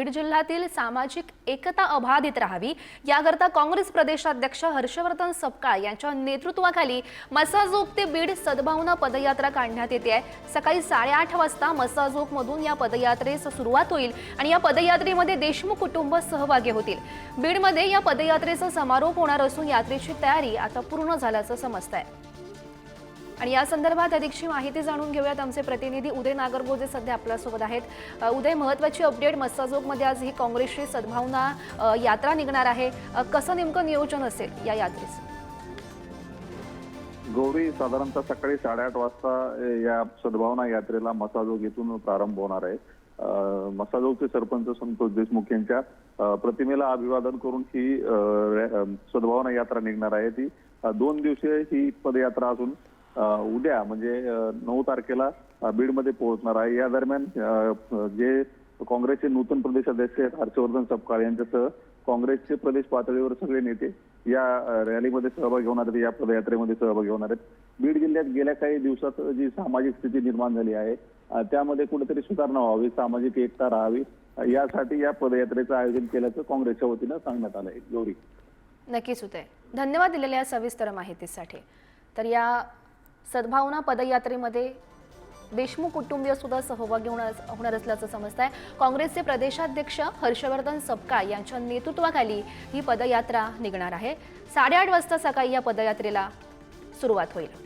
बीड जिल्ह्यातील सामाजिक एकता अबाधित राहावी याकरता काँग्रेस प्रदेशाध्यक्ष हर्षवर्धन सपकाळ यांच्या नेतृत्वाखाली मसाजोग ते बीड सद्भावना पदयात्रा काढण्यात येते आहे। सकाळी 8:30 वाजता मसाजोगमधून या पदयात्रेस सुरुवात होईल आणि या पदयात्रेमध्ये देशमुख कुटुंब सहभागी होतील। बीडमध्ये या पदयात्रेचा समारोप होणार असून यात्रेची तयारी आता पूर्ण झाल्याचं समजतंय। आणि या संदर्भात अधिकची माहिती जाणून घेऊयात। आमचे प्रतिनिधी उदय नागरगोजे सध्या आपल्यासोबत आहेत। उदय, महत्त्वाची अपडेट, मसाजोगमध्ये आज ही काँग्रेसची सद्भावना यात्रा निघणार आहे, कसं नेमकं नियोजन असेल या यात्रेचं? गौरी, साधारणतः सकाळी 8:30 वाजता या सद्भावना यात्रेला मसाजोग येथून प्रारंभ होणार आहे। मसाजोगचे सरपंच संतोष देशमुख यांच्या प्रतिमेला अभिवादन करून ही सद्भावना यात्रा निघणार आहे। ती 2 दिवसीय ही पदयात्रा असून उद्या म्हणजे 9 तारखेला बीडमध्ये पोहोचणार आहे। या दरम्यान जे काँग्रेसचे नूतन प्रदेशाध्यक्ष हर्षवर्धन सपकाळ यांच्यासह काँग्रेसचे प्रदेश पातळीवर सगळे नेते या रॅलीमध्ये सहभागी होणार आहेत, या पदयात्रेमध्ये सहभागी होणार आहेत। बीड जिल्ह्यात गेल्या काही दिवसात जी सामाजिक स्थिती निर्माण झाली आहे त्यामध्ये कुठेतरी सुधारणा व्हावी, सामाजिक एकता राहावी, यासाठी या पदयात्रेचं आयोजन केल्याचं काँग्रेसच्या वतीनं सांगण्यात आलं आहे। गौरी, नक्कीच उदय, धन्यवाद दिलेल्या सविस्तर माहितीसाठी। तर या सद्भावना पदयात्रेमध्ये देशमुख कुटुंबीय सुद्धा सहभागी होणार असल्याचं समजतंय। काँग्रेसचे प्रदेशाध्यक्ष हर्षवर्धन सपकाळ यांच्या नेतृत्वाखाली ही पदयात्रा निघणार आहे। 8:30 वाजता सकाळी या पदयात्रेला सुरुवात होईल।